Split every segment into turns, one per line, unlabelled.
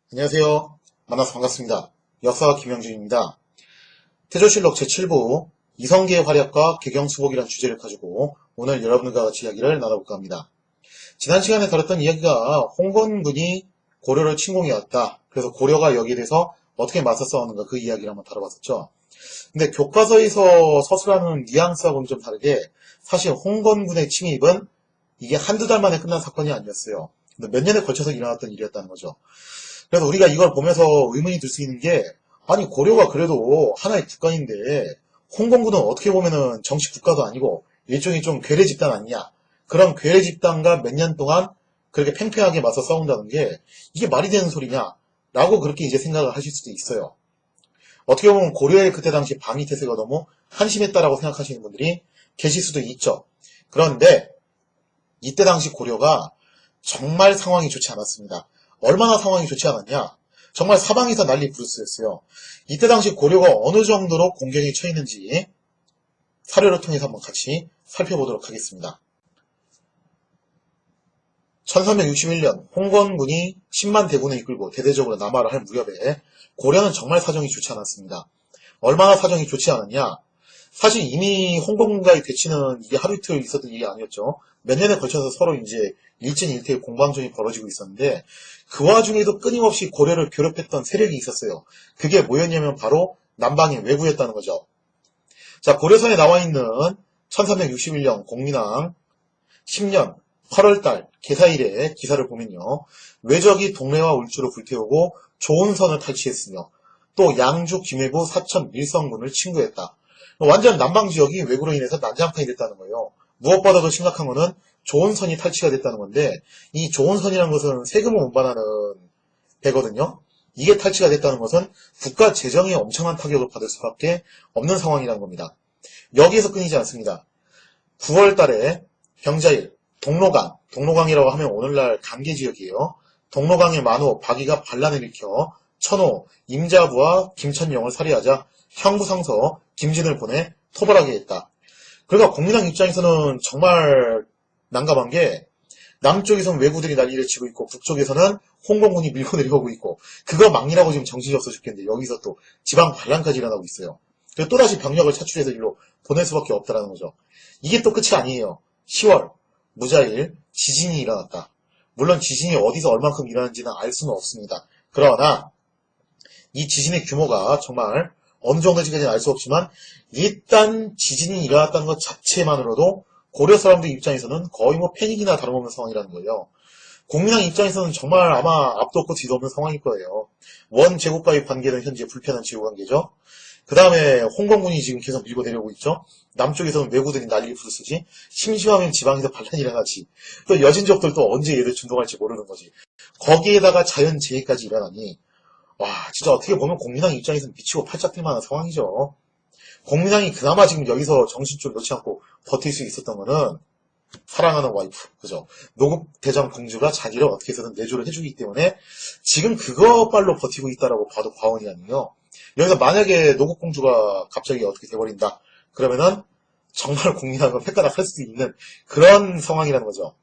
안녕하세요. 만나서 반갑습니다. 역사가 김영준입니다. 태조실록 제7부 이성계의 활약과 개경수복이라는 주제를 가지고 오늘 여러분과 같이 이야기를 나눠볼까 합니다. 지난 시간에 다뤘던 이야기가 홍건군이 고려를 침공해왔다. 그래서 고려가 여기에 대해서 어떻게 맞서 싸우는가 그 이야기를 한번 다뤄봤었죠. 근데 교과서에서 서술하는 뉘앙스하고는 좀 다르게 사실 홍건군의 침입은 이게 한두 달 만에 끝난 사건이 아니었어요. 근데 몇 년에 걸쳐서 일어났던 일이었다는 거죠. 그래서 우리가 이걸 보면서 의문이 들 수 있는 게, 아니 고려가 그래도 하나의 국가인데 홍건군은 어떻게 보면은 정식 국가도 아니고 일종의 좀 괴뢰 집단 아니냐. 그런 괴뢰 집단과 몇 년 동안 그렇게 팽팽하게 맞서 싸운다는 게 이게 말이 되는 소리냐 라고 그렇게 이제 생각을 하실 수도 있어요. 어떻게 보면 고려의 그때 당시 방위태세가 너무 한심했다라고 생각하시는 분들이 계실 수도 있죠. 그런데 이때 당시 고려가 정말 상황이 좋지 않았습니다. 얼마나 상황이 좋지 않았냐? 정말 사방에서 난리 부르스였어요. 이때 당시 고려가 어느 정도로 공격에 처했는지 사료를 통해서 한번 같이 살펴보도록 하겠습니다. 1361년 홍건군이 10만 대군을 이끌고 대대적으로 남하를 할 무렵에 고려는 정말 사정이 좋지 않았습니다. 얼마나 사정이 좋지 않았냐? 사실 이미 홍건군과의 대치는 이게 하루 이틀 있었던 일이 아니었죠. 몇 년에 걸쳐서 서로 이제 일진일퇴의 공방전이 벌어지고 있었는데 그 와중에도 끊임없이 고려를 괴롭혔던 세력이 있었어요. 그게 뭐였냐면 바로 남방의 왜구였다는 거죠. 자, 고려선에 나와 있는 1361년 공민왕 10년 8월달 개사일의 기사를 보면요. 왜적이 동래와 울주를 불태우고 조은선을 탈취했으며 또 양주, 김해부, 사천, 밀성군을 침공했다. 완전 남방지역이 왜구로 인해서 난장판이 됐다는 거예요. 무엇보다도 심각한 거는 조은선이 탈취가 됐다는 건데 이 조은선이라는 것은 세금을 운반하는 배거든요. 이게 탈취가 됐다는 것은 국가 재정에 엄청난 타격을 받을 수밖에 없는 상황이라는 겁니다. 여기에서 끊이지 않습니다. 9월 달에 병자일, 동로강이라고 하면 오늘날 강계지역이에요. 동로강의 만호, 박이가 반란을 일으켜 천호, 임자부와 김천영을 살해하자 형부상서 김진을 보내 토벌하게 했다. 그러니까 공민왕 입장에서는 정말 난감한 게 남쪽에서는 왜구들이 난리를 치고 있고 북쪽에서는 홍건군이 밀고 내려오고 있고 그거 막리라고 지금 정신이 없어 죽겠는데 여기서 또 지방 반란까지 일어나고 있어요. 그래서 또다시 병력을 차출해서 일로 보낼 수밖에 없다는 거죠. 이게 또 끝이 아니에요. 10월 무자일 지진이 일어났다. 물론 지진이 어디서 얼만큼 일어나는지는 알 수는 없습니다. 그러나 이 지진의 규모가 정말 어느 정도인지까지는 알 수 없지만 일단 지진이 일어났다는 것 자체만으로도 고려 사람들 입장에서는 거의 뭐 패닉이나 다름없는 상황이라는 거예요. 공민왕 입장에서는 정말 아마 앞도 없고 뒤도 없는 상황일 거예요. 원 제국과의 관계는 현재 불편한 제국관계죠. 그 다음에 홍건군이 지금 계속 밀고 내려오고 있죠. 남쪽에서는 왜구들이 난리를 부르스지. 심심하면 지방에서 반란이 일어나지. 또 여진족들 또 언제 얘들 준동할지 모르는 거지. 거기에다가 자연재해까지 일어나니 와 진짜 어떻게 보면 공민왕 입장에서는 미치고 팔짝 뛸 만한 상황이죠. 공민왕이 그나마 지금 여기서 정신 좀 놓지 않고 버틸 수 있었던 거는 사랑하는 와이프, 그죠? 노국대장 공주가 자기를 어떻게 해서든 내조를 해주기 때문에 지금 그거 빨로 버티고 있다라고 봐도 과언이 아니에요. 여기서 만약에 노국공주가 갑자기 어떻게 돼버린다. 그러면은 정말 공민왕은 폐가락할 수도 있는 그런 상황이라는 거죠.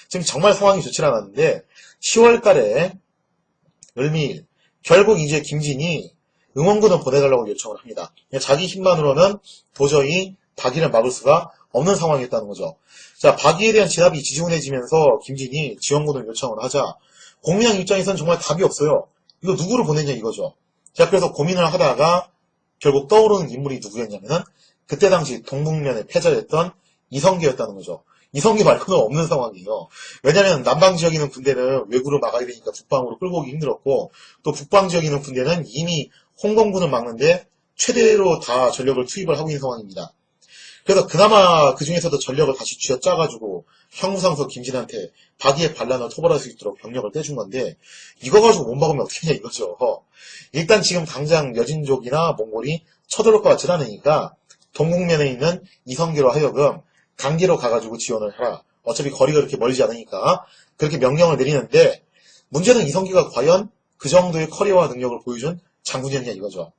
지금 정말 상황이 좋지 않았는데 10월 달에 을미일 결국 이제 김진이 응원군을 보내달라고 요청을 합니다. 자기 힘만으로는 도저히 박이를 막을 수가 없는 상황이었다는 거죠. 자, 박이에 대한 진압이 지지훈해지면서 김진이 지원군을 요청을 하자 공민왕 입장에서는 정말 답이 없어요. 이거 누구를 보내냐 이거죠. 자, 그래서 고민을 하다가 결국 떠오르는 인물이 누구였냐면은 그때 당시 동북면의 패자였던 이성계였다는 거죠. 이성계 말고는 없는 상황이에요. 왜냐하면 남방 지역에 있는 군대는 왜구를 막아야 되니까 북방으로 끌고 오기 힘들었고 또 북방 지역에 있는 군대는 이미 홍건군을 막는데 최대로 다 전력을 투입을 하고 있는 상황입니다. 그래서 그나마 그 중에서도 전력을 다시 쥐어짜가지고 형무상서 김진한테 박이의 반란을 토벌할 수 있도록 병력을 떼준 건데 이거 가지고 못 막으면 어떻게 하냐 이거죠. 일단 지금 당장 여진족이나 몽골이 쳐들어올 것 같지 않으니까 동국면에 있는 이성계로 하여금 강계로 가가지고 지원을 하라. 어차피 거리가 그렇게 멀지 않으니까 그렇게 명령을 내리는데 문제는 이성계가 과연 그 정도의 커리어와 능력을 보여준 장군이었냐 이거죠.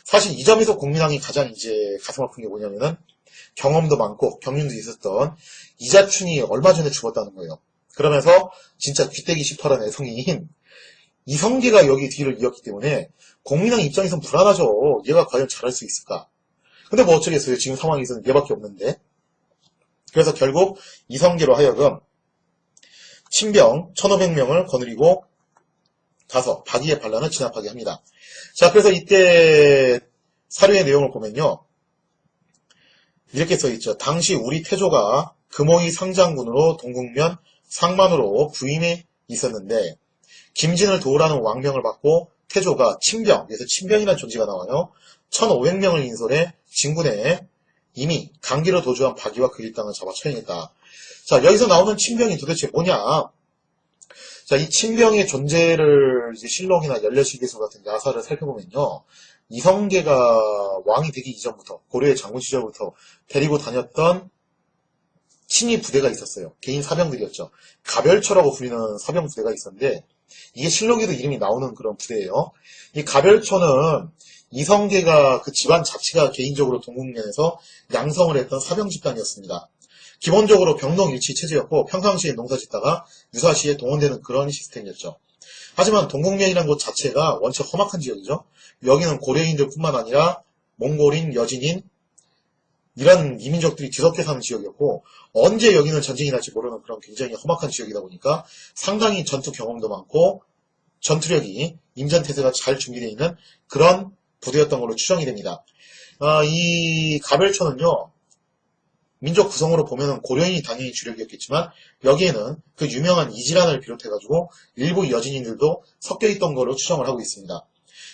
사실 이 점에서 공민왕이 가장 이제 가슴 아픈 게 뭐냐면은 경험도 많고 경륜도 있었던 이자춘이 얼마 전에 죽었다는 거예요. 그러면서 진짜 귀때기 18한 애송이인 이성계가 여기 뒤를 이었기 때문에 공민왕 입장에선 불안하죠. 얘가 과연 잘할 수 있을까? 근데 뭐 어쩌겠어요. 지금 상황에서는 얘밖에 없는데. 그래서 결국 이성계로 하여금 친병 1500명을 거느리고 가서 박이의 반란을 진압하게 합니다. 자, 그래서 이때 사료의 내용을 보면요. 이렇게 써있죠. 당시 우리 태조가 금호의 상장군으로 동국면 상만으로 부임해 있었는데 김진을 도우라는 왕명을 받고 태조가 친병, 그래서 친병이라는 존재가 나와요. 1500명을 인솔해 진군에 이미 강기로 도주한 박이와 그 일당을 잡아 처형했다. 자, 여기서 나오는 친병이 도대체 뭐냐? 자, 이 친병의 존재를 이제 실록이나 열려시기서 같은 야사를 살펴보면요. 이성계가 왕이 되기 이전부터, 고려의 장군 시절부터 데리고 다녔던 친위 부대가 있었어요. 개인 사병들이었죠. 가별초라고 불리는 사병 부대가 있었는데, 이게 실록에도 이름이 나오는 그런 부대예요. 이 가별초는 이성계가 그 집안 자체가 개인적으로 동국면에서 양성을 했던 사병 집단이었습니다. 기본적으로 병농일치 체제였고 평상시에 농사 짓다가 유사시에 동원되는 그런 시스템이었죠. 하지만 동국면이라는 곳 자체가 원체 험악한 지역이죠. 여기는 고려인들 뿐만 아니라 몽골인, 여진인 이런 이민족들이 뒤섞여 사는 지역이었고 언제 여기는 전쟁이 날지 모르는 그런 굉장히 험악한 지역이다 보니까 상당히 전투 경험도 많고 전투력이 임전태세가 잘 준비되어 있는 그런 부대였던 걸로 추정이 됩니다. 이 가별초는요. 민족 구성으로 보면 고려인이 당연히 주력이었겠지만 여기에는 그 유명한 이지란을 비롯해가지고 일부 여진인들도 섞여있던 걸로 추정을 하고 있습니다.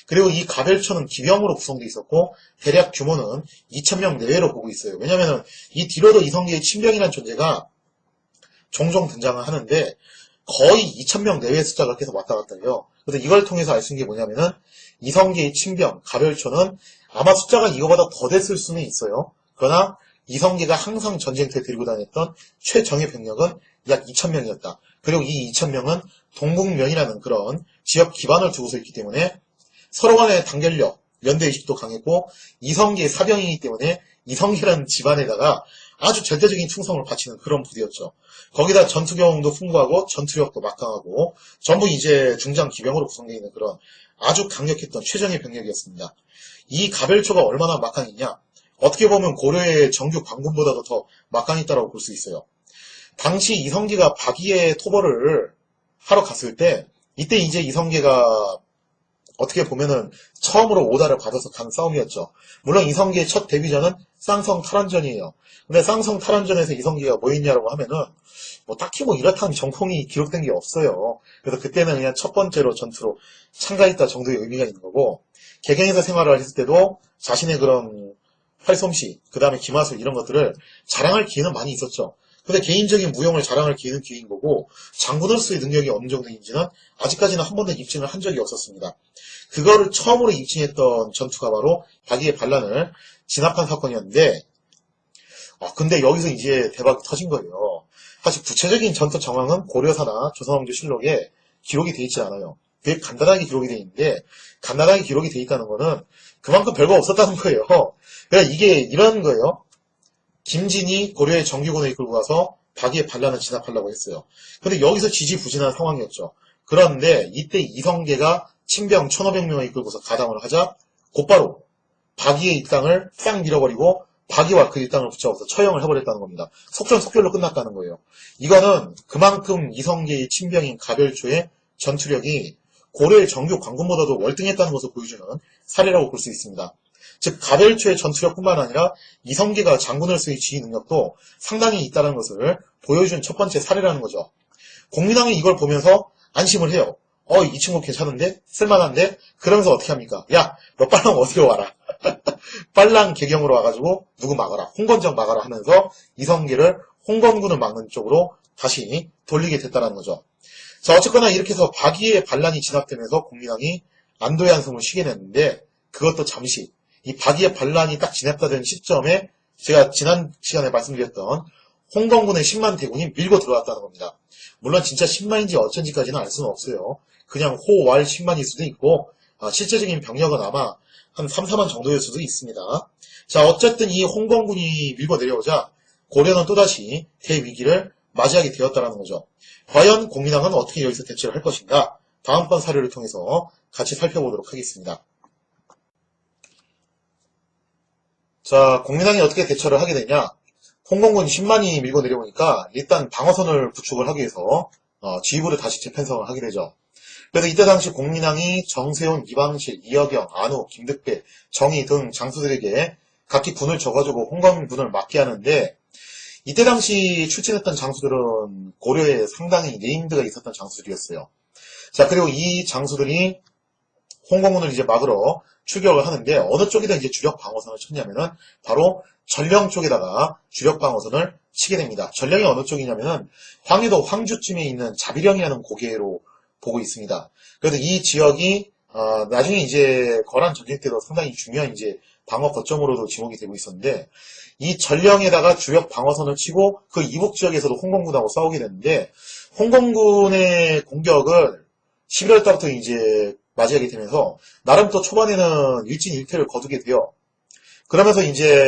그리고 이 가별초는 기병으로 구성되어 있었고 대략 규모는 2000명 내외로 보고 있어요. 왜냐하면 이 뒤로도 이성계의 친병이라는 존재가 종종 등장을 하는데 거의 2000명 내외의 숫자가 계속 왔다 갔다 해요. 그래서 이걸 통해서 알 수 있는 게 뭐냐면은 이성계의 친병, 가별초는 아마 숫자가 이거보다 더 됐을 수는 있어요. 그러나 이성계가 항상 전쟁터에 데리고 다녔던 최정예 병력은 약 2000명이었다. 그리고 이 2000명은 동국면이라는 그런 지역 기반을 두고서 있기 때문에 서로 간의 단결력, 연대의식도 강했고 이성계의 사병이기 때문에 이성계라는 집안에다가 아주 절대적인 충성을 바치는 그런 부대였죠. 거기다 전투 경험도 풍부하고 전투력도 막강하고 전부 이제 중장 기병으로 구성되어 있는 그런 아주 강력했던 최정예 병력이었습니다. 이 가별초가 얼마나 막강했냐? 어떻게 보면 고려의 정규 관군보다도 더 막강했다고 볼 수 있어요. 당시 이성계가 박이의 토벌을 하러 갔을 때 이때 이제 이성계가 어떻게 보면은 처음으로 오다를 받아서 간 싸움이었죠. 물론 이성계의 첫 데뷔전은 쌍성 탈환전이에요. 근데 쌍성 탈환전에서 이성계가 뭐 했냐라고 하면은 뭐 딱히 뭐 이렇다는 정통이 기록된 게 없어요. 그래서 그때는 그냥 첫 번째로 전투로 참가했다 정도의 의미가 있는 거고 개경에서 생활을 했을 때도 자신의 그런 활솜씨, 그 다음에 기마술 이런 것들을 자랑할 기회는 많이 있었죠. 근데 개인적인 무용을 자랑할 기회는 기회인 거고 장군으로서의 능력이 어느 정도인지는 아직까지는 한 번도 입증을 한 적이 없었습니다. 그거를 처음으로 입증했던 전투가 바로 박이의 반란을 진압한 사건이었는데 근데 여기서 이제 대박이 터진 거예요. 사실 구체적인 전투 정황은 고려사나 조선왕조실록에 기록이 돼 있지 않아요. 되게 간단하게 기록이 돼 있는데 간단하게 기록이 돼 있다는 거는 그만큼 별거 없었다는 거예요. 그러니까 이게 이런 거예요. 김진이 고려의 정규군을 이끌고 가서 박이의 반란을 진압하려고 했어요. 근데 여기서 지지부진한 상황이었죠. 그런데 이때 이성계가 친병 1500명을 이끌고서 가담을 하자 곧바로 박이의 일당을 싹 밀어버리고 박이와 그 일당을 붙잡아서 처형을 해버렸다는 겁니다. 속전속결로 끝났다는 거예요. 이거는 그만큼 이성계의 친병인 가별초의 전투력이 고려의 정규 관군보다도 월등했다는 것을 보여주는 사례라고 볼 수 있습니다. 즉 가별초의 전투력뿐만 아니라 이성계가 장군으로서의 지휘 능력도 상당히 있다는 것을 보여준 첫 번째 사례라는 거죠. 공민왕이 이걸 보면서 안심을 해요. 이 친구 괜찮은데? 쓸만한데? 그러면서 어떻게 합니까? 야, 너 빨랑 어디로 와라. 빨랑 개경으로 와가지고 누구 막아라. 홍건적 막아라 하면서 이성계를 홍건군을 막는 쪽으로 다시 돌리게 됐다는 거죠. 자, 어쨌거나 이렇게 해서 박이의 반란이 진압되면서 공민왕이 안도의 한숨을 쉬게 됐는데 그것도 잠시 이 박이의 반란이 딱 진압된 시점에 제가 지난 시간에 말씀드렸던 홍건군의 10만 대군이 밀고 들어왔다는 겁니다. 물론 진짜 10만인지 어쩐지까지는 알 수는 없어요. 그냥 호왈 10만일 수도 있고 실제적인 병력은 아마 한 3, 4만 정도일 수도 있습니다. 자, 어쨌든 이 홍건군이 밀고 내려오자 고려는 또다시 대위기를 맞이하게 되었다는 거죠. 과연 공민왕은 어떻게 여기서 대처를 할 것인가? 다음번 사료를 통해서 같이 살펴보도록 하겠습니다. 자, 공민왕이 어떻게 대처를 하게 되냐? 홍건군이 10만이 밀고 내려오니까 일단 방어선을 구축을 하기 위해서 지휘부를 다시 재편성을 하게 되죠. 그래서 이때 당시 공민왕이 정세훈, 이방실, 이여경, 안우, 김득배, 정의 등 장수들에게 각기 군을 줘가지고 홍건군을 막게 하는데, 이때 당시 출진했던 장수들은 고려에 상당히 네임드가 있었던 장수들이었어요. 자, 그리고 이 장수들이 홍건군을 이제 막으러 출격을 하는데, 어느 쪽에다 이제 주력 방어선을 쳤냐면은 바로 전령 쪽에다가 주력 방어선을 치게 됩니다. 전령이 어느 쪽이냐면은 황해도 황주쯤에 있는 자비령이라는 고개로 보고 있습니다. 그래서 이 지역이 나중에 이제 거란 전쟁 때도 상당히 중요한 이제 방어 거점으로도 지목이 되고 있었는데, 이 전령에다가 주력 방어선을 치고 그 이북 지역에서도 홍건군하고 싸우게 되는데, 홍건군의 공격을 11월 달부터 이제 맞이하게 되면서 나름 또 초반에는 일진일퇴를 거두게 돼요. 그러면서 이제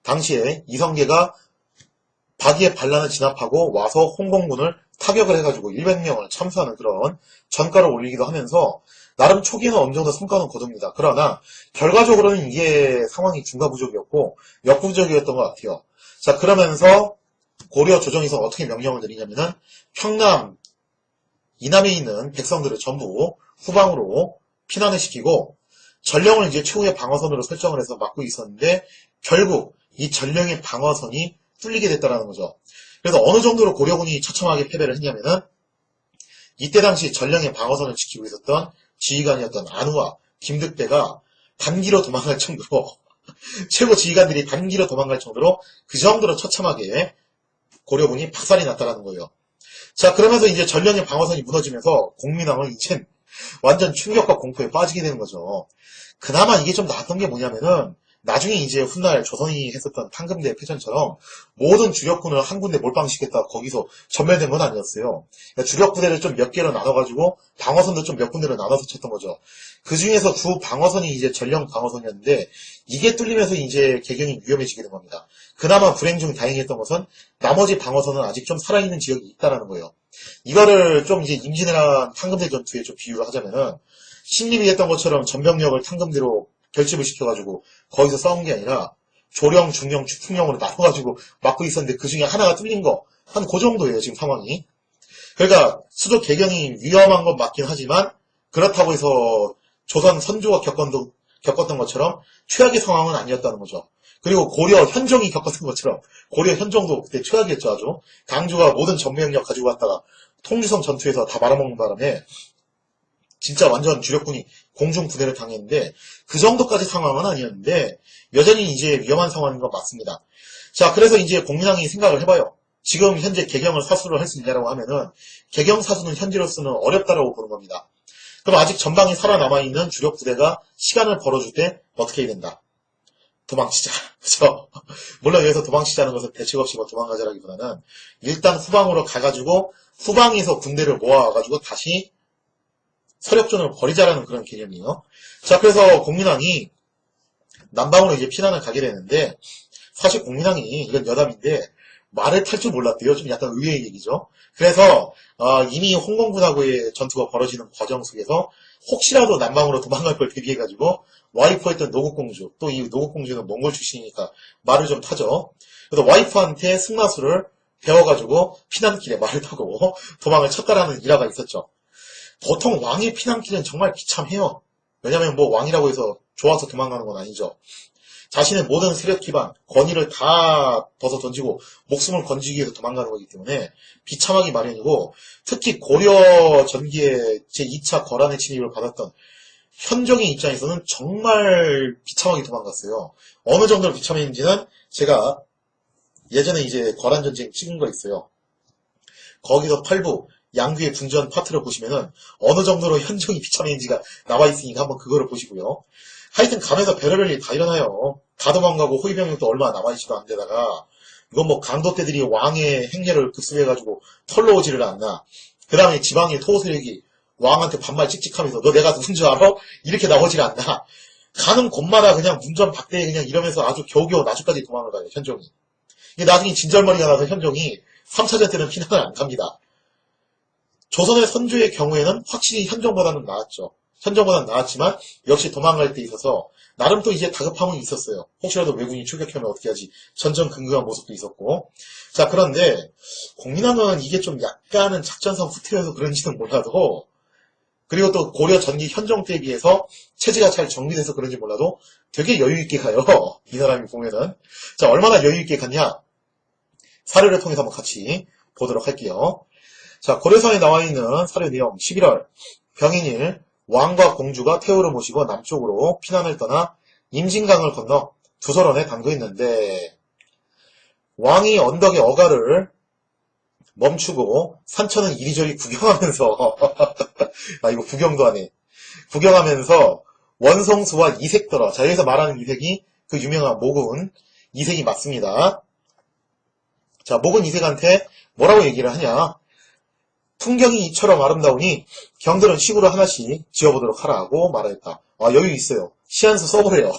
당시에 이성계가 박이의 반란을 진압하고 와서 홍건군을 타격을 해가지고 100명을 참수하는 그런 전가를 올리기도 하면서 나름 초기에는 어느 정도 성과는 거둡니다. 그러나 결과적으로는 이게 상황이 중과부족이었고 역부족이었던 것 같아요. 자, 그러면서 고려 조정에서 어떻게 명령을 내리냐면은 평남, 이남에 있는 백성들을 전부 후방으로 피난을 시키고 전령을 이제 최후의 방어선으로 설정을 해서 막고 있었는데, 결국 이 전령의 방어선이 뚫리게 됐다는 거죠. 그래서 어느 정도로 고려군이 처참하게 패배를 했냐면은, 이때 당시 전령의 방어선을 지키고 있었던 지휘관이었던 안우와 김득배가 단기로 도망갈 정도로 최고 지휘관들이 단기로 도망갈 정도로 그 정도로 처참하게 고려군이 박살이 났다는 거예요. 자, 그러면서 이제 전령의 방어선이 무너지면서 공민왕은 이젠 완전 충격과 공포에 빠지게 되는 거죠. 그나마 이게 좀 나았던 게 뭐냐면은, 나중에 이제 훗날 조선이 했었던 판금대 패전처럼 모든 주력군을 한 군데 몰빵시켰다 거기서 전멸된 건 아니었어요. 그러니까 주력 부대를 좀 몇 개로 나눠가지고 방어선도 좀 몇 군데로 나눠서 쳤던 거죠. 그 중에서 주 방어선이 이제 전령 방어선이었는데, 이게 뚫리면서 이제 개경이 위험해지게 된 겁니다. 그나마 불행 중 다행이었던 것은 나머지 방어선은 아직 좀 살아있는 지역이 있다라는 거예요. 이거를 좀 이제 임진왜란 판금대 전투에 좀 비유를 하자면은, 신림이 했던 것처럼 전병력을 판금대로 결집을 시켜가지고 거기서 싸운 게 아니라 조령, 중령, 축풍령으로 나눠가지고 막고 있었는데 그 중에 하나가 뚫린 거, 한 그 정도예요 지금 상황이. 그러니까 수도 개경이 위험한 건 맞긴 하지만, 그렇다고 해서 조선 선조가 겪었던 것처럼 최악의 상황은 아니었다는 거죠. 그리고 고려 현종이 겪었던 것처럼 고려 현종도 그때 최악이었죠. 아주 강주가 모든 전명력 가지고 왔다가 통주성 전투에서 다 말아먹는 바람에 진짜 완전 주력군이 공중 부대를 당했는데, 그 정도까지 상황은 아니었는데 여전히 이제 위험한 상황인 건 맞습니다. 자, 그래서 이제 공민왕이 생각을 해봐요. 지금 현재 개경을 사수를 할 수 있냐라고 하면은 개경 사수는 현재로서는 어렵다라고 보는 겁니다. 그럼 아직 전방에 살아남아있는 주력 부대가 시간을 벌어줄 때 어떻게 해야 된다? 도망치자. 그죠? 물론 여기서 도망치자는 것은 대책 없이 뭐 도망가자라기보다는 일단 후방으로 가가지고 후방에서 군대를 모아가지고 다시 서력전을 벌이자라는 그런 개념이에요. 자, 그래서 공민왕이 남방으로 이제 피난을 가게 되는데, 사실 공민왕이 이건 여담인데 말을 탈 줄 몰랐대요. 좀 약간 의외의 얘기죠. 그래서 이미 홍건군하고의 전투가 벌어지는 과정 속에서 혹시라도 남방으로 도망갈 걸 대비해가지고 와이프였던 노국공주, 또 이 노국공주는 몽골 출신이니까 말을 좀 타죠. 그래서 와이프한테 승마술을 배워가지고 피난길에 말을 타고 도망을 쳤다라는 일화가 있었죠. 보통 왕의 피난길은 정말 비참해요. 왜냐면 뭐 왕이라고 해서 좋아서 도망가는 건 아니죠. 자신의 모든 세력 기반, 권위를 다 벗어 던지고 목숨을 건지기 위해서 도망가는 거기 때문에 비참하기 마련이고, 특히 고려 전기에 제2차 거란의 침입을 받았던 현종의 입장에서는 정말 비참하게 도망갔어요. 어느 정도로 비참했는지는 제가 예전에 이제 거란 전쟁 찍은 거 있어요. 거기서 8부 양귀의 군전 파트를 보시면은 어느 정도로 현종이 비참했는지가 나와 있으니까 한번 그거를 보시고요. 하여튼 가면서 별의별 일이 다 일어나요. 다 도망가고 호위병력도 얼마 남아있지도 않은 데다가 이건 뭐 강도떼들이 왕의 행렬을 급습해가지고 털러 오지를 않나. 그 다음에 지방의 토호 세력이 왕한테 반말 찍찍하면서 너 내가 누군 줄 알아? 이렇게 나오질 않나. 가는 곳마다 그냥 문전박대 그냥 이러면서 아주 겨우겨우 나주까지 도망을 가요, 현종이. 이게 나중에 진절머리가 나서 현종이 3차전 때는 피난을 안 갑니다. 조선의 선조의 경우에는 확실히 현종보다는 나았죠. 현종보다는 나았지만 역시 도망갈 때 있어서 나름 또 이제 다급함은 있었어요. 혹시라도 왜군이 출격하면 어떻게 하지? 전전긍긍한 모습도 있었고. 자, 그런데 공민왕은 이게 좀 약간은 작전상 후퇴여서 그런지는 몰라도, 그리고 또 고려 전기 현종 때에 비해서 체제가 잘 정비돼서 그런지 몰라도 되게 여유 있게 가요. 이 사람이 보면은. 자, 얼마나 여유 있게 갔냐? 사료를 통해서 한번 같이 보도록 할게요. 자, 고려사에 나와 있는 사료 내용 11월 병인일 왕과 공주가 태우를 모시고 남쪽으로 피난을 떠나 임진강을 건너 두서론에 당도했는데 왕이 언덕의 어가를 멈추고 산천을 이리저리 구경하면서 아 이거 구경도 하네. 구경하면서 원성수와 이색더러. 자, 여기서 말하는 이색이 그 유명한 모군 이색이 맞습니다. 자, 모군 이색한테 뭐라고 얘기를 하냐? 풍경이 이처럼 아름다우니 경들은 시구를 하나씩 지어보도록 하라고 말하였다. 아, 여유 있어요. 시한수 써보래요.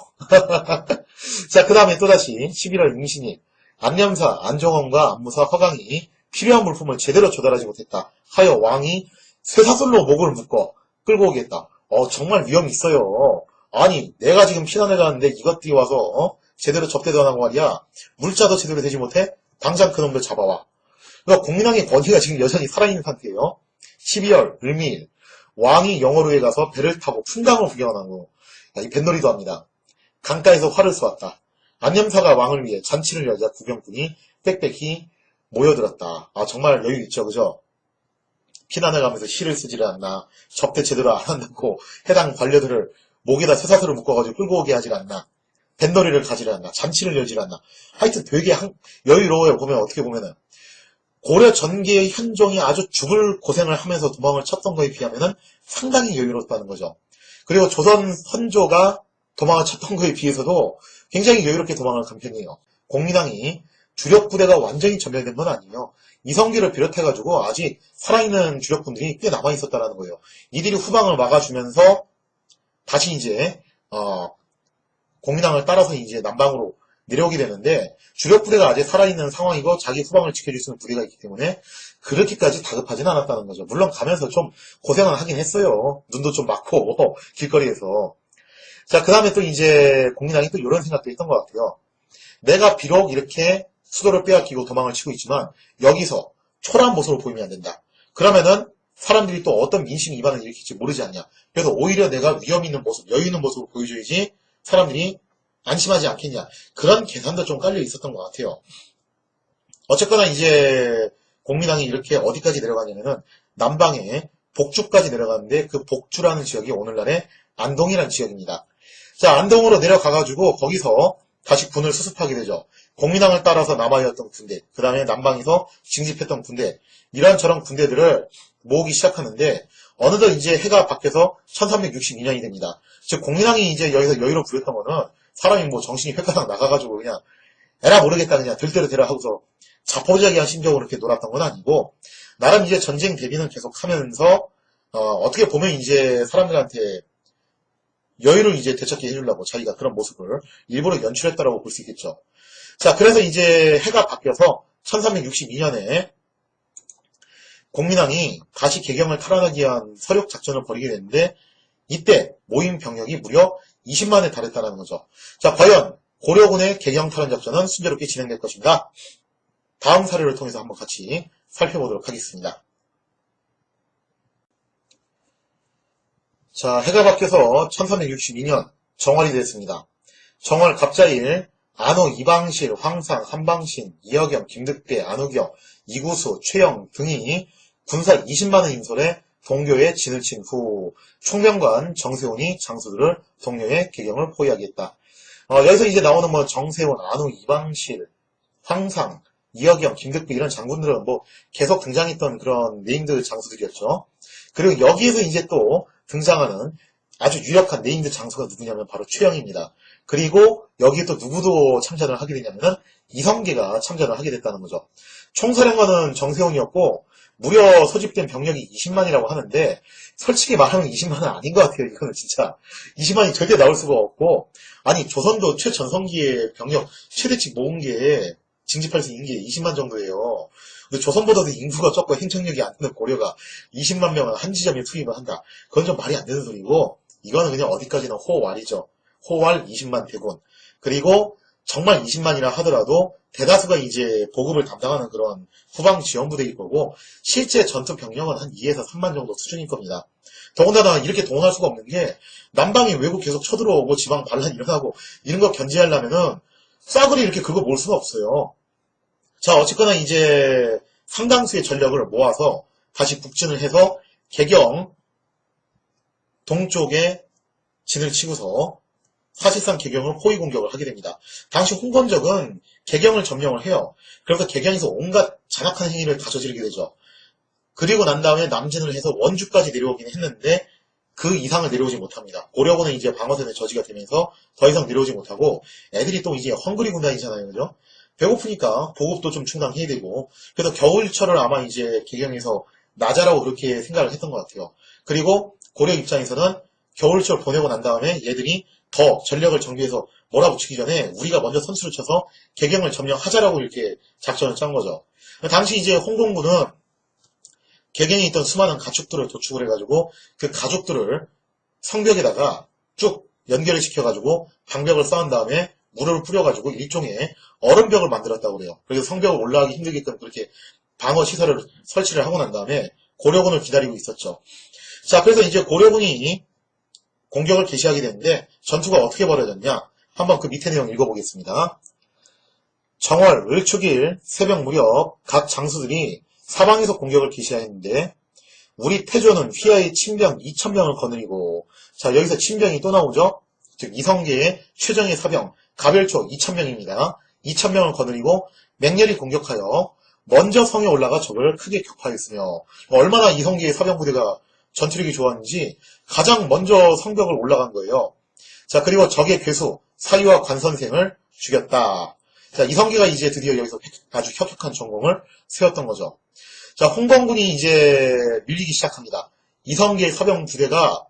자, 그 다음에 또다시 11월 임신일 안념사 안종원과 안무사 허강이 필요한 물품을 제대로 조달하지 못했다 하여 왕이 쇠사슬로 목을 묶어 끌고 오겠다. 정말 위험이 있어요. 아니, 내가 지금 피난을 가는데 이것들이 와서 제대로 접대도 안 하고 말이야. 물자도 제대로 되지 못해? 당장 그놈들 잡아와. 그러니까 공민왕의 권위가 지금 여전히 살아있는 상태예요. 12월 을미일 왕이 영어로에 가서 배를 타고 풍강을 구경하는 거. 이 뱃놀이도 합니다. 강가에서 활을 쏘았다. 안념사가 왕을 위해 잔치를 열자 구경꾼이 빽빽히 모여들었다. 아, 정말 여유 있죠, 그죠? 피난을 가면서 시를 쓰지를 않나, 접대 제대로 안 한다고 해당 관료들을 목에다 쇠사슬을 묶어가지고 끌고 오게 하질 않나, 뱃놀이를 가지를 않나, 잔치를 열지를 않나. 하여튼 되게 여유로워요. 보면 어떻게 보면은 고려 전기의 현종이 아주 죽을 고생을 하면서 도망을 쳤던 거에 비하면은 상당히 여유롭다는 거죠. 그리고 조선 선조가 도망을 쳤던 거에 비해서도 굉장히 여유롭게 도망을 간 편이에요. 공민왕이 주력 부대가 완전히 전멸된 건 아니에요. 이성기를 비롯해가지고 아직 살아있는 주력분들이 꽤 남아있었다는 거예요. 이들이 후방을 막아주면서 다시 이제 공민왕을 따라서 이제 남방으로 내려오게 되는데 주력 부대가 아직 살아있는 상황이고 자기 후방을 지켜줄 수 있는 부대가 있기 때문에 그렇게까지 다급하진 않았다는 거죠. 물론 가면서 좀 고생은 하긴 했어요. 눈도 좀 맞고 길거리에서. 자, 그 다음에 또 이제 공민왕이 또 이런 생각도 했던 것 같아요. 내가 비록 이렇게 수도를 빼앗기고 도망을 치고 있지만 여기서 초라한 모습을 보이면 안 된다. 그러면은 사람들이 또 어떤 민심 위반을 일으킬지 모르지 않냐. 그래서 오히려 내가 위험 있는 모습, 여유 있는 모습을 보여줘야지 사람들이 안심하지 않겠냐. 그런 계산도 좀 깔려 있었던 것 같아요. 어쨌거나 이제 공민왕이 이렇게 어디까지 내려가냐면은 남방에 복주까지 내려가는데 그 복주라는 지역이 오늘날의 안동이라는 지역입니다. 자, 안동으로 내려가가지고 거기서 다시 군을 수습하게 되죠. 공민왕을 따라서 남아있던 군대, 그 다음에 남방에서 징집했던 군대, 이런저런 군대들을 모으기 시작하는데 어느덧 이제 해가 바뀌어서 1362년이 됩니다. 즉 공민왕이 이제 여기서 여유를 부렸던 거는 사람이 뭐 정신이 획가닥 나가가지고 그냥 에라 모르겠다 그냥 들대로 대라 하고서 자포자기한 심정으로 이렇게 놀았던 건 아니고 나름 이제 전쟁 대비는 계속 하면서 어떻게 보면 이제 사람들한테 여유를 이제 되찾게 해주려고 자기가 그런 모습을 일부러 연출했다라고 볼 수 있겠죠. 자, 그래서 이제 해가 바뀌어서 1362년에 공민왕이 다시 개경을 탈환하기 위한 서력 작전을 벌이게 되는데 이때 모인 병력이 무려 20만에 달했다는 거죠. 자, 과연 고려군의 개경 탈환 작전은 순조롭게 진행될 것인가? 다음 사례를 통해서 한번 같이 살펴보도록 하겠습니다. 자, 해가 바뀌어서 1362년 정월이 됐습니다. 정월 갑자일 안호 이방실, 황상, 한방신, 이혁영, 김득대, 안우경, 이구수, 최영 등이 군사 20만을 인솔해 동교에 진을 친 후 총명관 정세훈이 장수들을 동료의 개경을 포위하겠다. 여기서 이제 나오는 뭐 정세훈, 안우, 이방실, 황상, 이혁영, 김득대 이런 장군들은 뭐 계속 등장했던 그런 네임드 장수들이었죠. 그리고 여기에서 이제 또 등장하는 아주 유력한 네임드 장수가 누구냐면 바로 최영입니다. 그리고 여기에 또 누구도 참전을 하게 되냐면은 이성계가 참전을 하게 됐다는 거죠. 총사령관은 정세훈이었고 무려 소집된 병력이 20만이라고 하는데 솔직히 말하면 20만은 아닌 것 같아요. 이거는 진짜 20만이 절대 나올 수가 없고 아니 조선도 최전성기의 병력 최대치 모은 게 징집할 수 있는 게 20만 정도예요. 근데 조선보다도 인구가 적고 행정력이 안 되는 고려가 20만 명을 한 지점에 투입을 한다. 그건 좀 말이 안 되는 소리고, 이거는 그냥 어디까지나 호왈이죠. 호왈 20만 대군. 그리고 정말 20만이라 하더라도 대다수가 이제 보급을 담당하는 그런 후방 지원부대일 거고, 실제 전투 병력은 한 2에서 3만 정도 수준일 겁니다. 더군다나 이렇게 동원할 수가 없는 게, 남방에 외국 계속 쳐들어오고 지방 반란 일어나고 이런 거 견제하려면은 싸그리 이렇게 긁어 모을 수가 없어요. 자, 어쨌거나 이제 상당수의 전력을 모아서 다시 북진을 해서 개경 동쪽에 진을 치고서 사실상 개경을 포위 공격을 하게 됩니다. 당시 홍건적은 개경을 점령을 해요. 그래서 개경에서 온갖 잔악한 행위를 다 저지르게 되죠. 그리고 난 다음에 남진을 해서 원주까지 내려오긴 했는데 그 이상을 내려오지 못합니다. 고려군은 이제 방어선에 저지가 되면서 더 이상 내려오지 못하고, 애들이 또 이제 헝그리 군단이잖아요. 그죠? 배고프니까 보급도 좀 충당해야 되고, 그래서 겨울철을 아마 이제 개경에서 나자라고 그렇게 생각을 했던 것 같아요. 그리고 고려 입장에서는 겨울철 보내고 난 다음에 얘들이 더 전력을 정비해서 몰아붙이기 전에 우리가 먼저 선수를 쳐서 개경을 점령하자라고 이렇게 작전을 짠 거죠. 당시 이제 홍공군은 개경에 있던 수많은 가축들을 도축을 해가지고 그 가축들을 성벽에다가 쭉 연결을 시켜가지고 방벽을 쌓은 다음에 물을 뿌려가지고 일종의 얼음벽을 만들었다고 그래요. 그래서 성벽을 올라가기 힘들게끔 그렇게 방어 시설을 설치를 하고 난 다음에 고려군을 기다리고 있었죠. 자, 그래서 이제 고려군이 공격을 개시하게 되는데 전투가 어떻게 벌어졌냐? 한번 그 밑에 내용 읽어보겠습니다. 정월, 을축일 새벽 무렵 각 장수들이 사방에서 공격을 개시했는데 우리 태조는 휘하의 친병 2,000명을 거느리고, 자, 여기서 친병이 또 나오죠? 즉 이성계의 최정예 사병 가별초 2,000명입니다. 2,000명을 거느리고 맹렬히 공격하여 먼저 성에 올라가 적을 크게 격파했으며, 얼마나 이성계의 사병 부대가 전투력이 좋았는지 가장 먼저 성벽을 올라간 거예요. 자, 그리고 적의 괴수 사유와 관선생을 죽였다. 자, 이성계가 이제 드디어 여기서 아주 혁혁한 전공을 세웠던 거죠. 자, 홍건군이 이제 밀리기 시작합니다. 이성계의 사병 부대가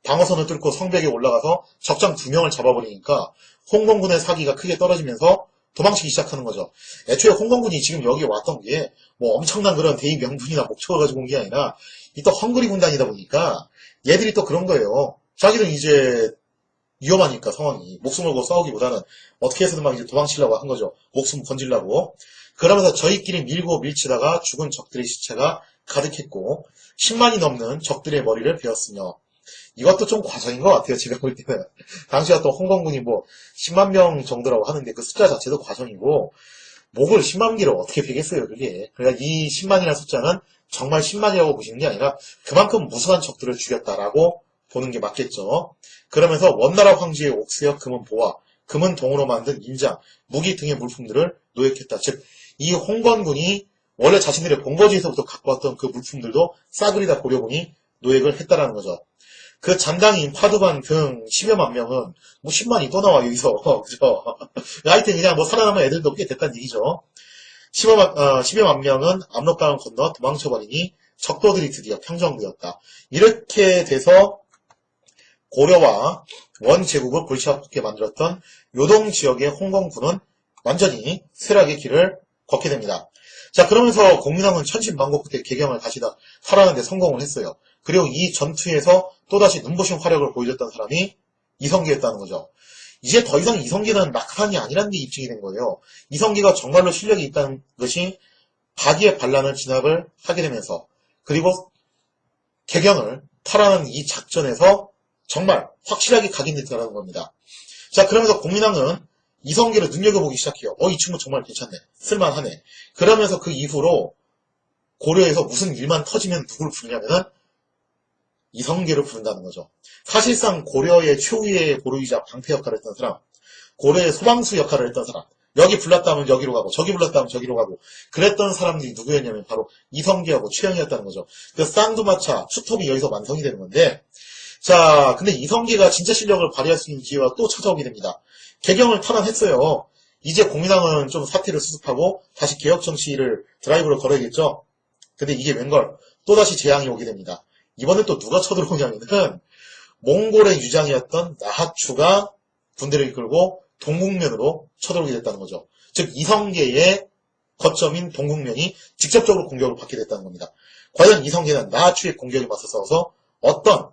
방어선을 뚫고 성벽에 올라가서 적장 2명을 잡아버리니까 홍건군의 사기가 크게 떨어지면서 도망치기 시작하는 거죠. 애초에 홍건군이 지금 여기에 왔던 게 뭐 엄청난 그런 대의 명분이나 목적을 가지고 온 게 아니라 이 또 헝그리 군단이다 보니까 얘들이 또 그런 거예요. 자기는 이제 위험하니까 상황이 목숨을 걸고 싸우기보다는 어떻게 해서든 막 이제 도망치려고 한 거죠. 목숨 건지려고. 그러면서 저희끼리 밀고 밀치다가 죽은 적들의 시체가 가득했고 10만이 넘는 적들의 머리를 베었으며, 이것도 좀 과정인 것 같아요. 제가 볼 때는. 당시가 또 홍건군이 뭐 10만 명 정도라고 하는데 그 숫자 자체도 과정이고, 목을 10만 개를 어떻게 베겠어요, 그게. 그러니까 이 10만이라는 숫자는 정말 10만이라고 보시는 게 아니라 그만큼 무수한 적들을 죽였다라고 보는 게 맞겠죠. 그러면서 원나라 황제의 옥수역 금은 보화, 금은 동으로 만든 인장, 무기 등의 물품들을 노획했다. 즉, 이 홍건군이 원래 자신들의 본거지에서부터 갖고 왔던 그 물품들도 싸그리다 고려군이 노획을 했다라는 거죠. 그 잔당인 파두반 등 10여만 명은 뭐 10만이 또 나와 여기서 그죠? 하여튼 그냥 뭐 살아남은 애들도 꽤 됐다는 얘기죠. 10여만 명은 압록강을 건너 도망쳐버리니 적도들이 드디어 평정되었다. 이렇게 돼서 고려와 원제국을 골치 아프게 만들었던 요동 지역의 홍건군은 완전히 쇠락의 길을 걷게 됩니다. 자, 그러면서 공민왕은 천신만고 끝에 개경을 다시 다 탈환하는 데 성공을 했어요. 그리고 이 전투에서 또다시 눈부신 화력을 보여줬던 사람이 이성계였다는 거죠. 이제 더 이상 이성계는 낙하산이 아니라는 게 입증이 된 거예요. 이성계가 정말로 실력이 있다는 것이 박이의 반란을 진압을 하게 되면서, 그리고 개경을 탈환하는 이 작전에서 정말 확실하게 각인됐다는 겁니다. 자, 그러면서 공민왕은 이성계를 눈여겨보기 시작해요. 이 친구 정말 괜찮네. 쓸만하네. 그러면서 그 이후로 고려에서 무슨 일만 터지면 누구를 부르냐면은 이성계를 부른다는 거죠. 사실상 고려의 최후의 고려이자 방패 역할을 했던 사람, 고려의 소방수 역할을 했던 사람, 여기 불렀다면 여기로 가고 저기 불렀다면 저기로 가고 그랬던 사람들이 누구였냐면 바로 이성계하고 최영이었다는 거죠. 그래서 쌍두마차, 수톱이 여기서 완성이 되는 건데, 자, 근데 이성계가 진짜 실력을 발휘할 수 있는 기회가 또 찾아오게 됩니다. 개경을 탈환했어요. 이제 공민왕은 좀 사태를 수습하고 다시 개혁 정치를 드라이브를 걸어야겠죠. 근데 이게 웬걸 또다시 재앙이 오게 됩니다. 이번엔 또 누가 쳐들어오냐면은 몽골의 유장이었던 나하추가 군대를 이끌고 동국면으로 쳐들어오게 됐다는 거죠. 즉 이성계의 거점인 동국면이 직접적으로 공격을 받게 됐다는 겁니다. 과연 이성계는 나아추의 공격에 맞서 싸워서 어떤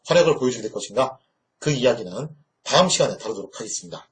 활약을 보여주게 될 것인가? 그 이야기는 다음 시간에 다루도록 하겠습니다.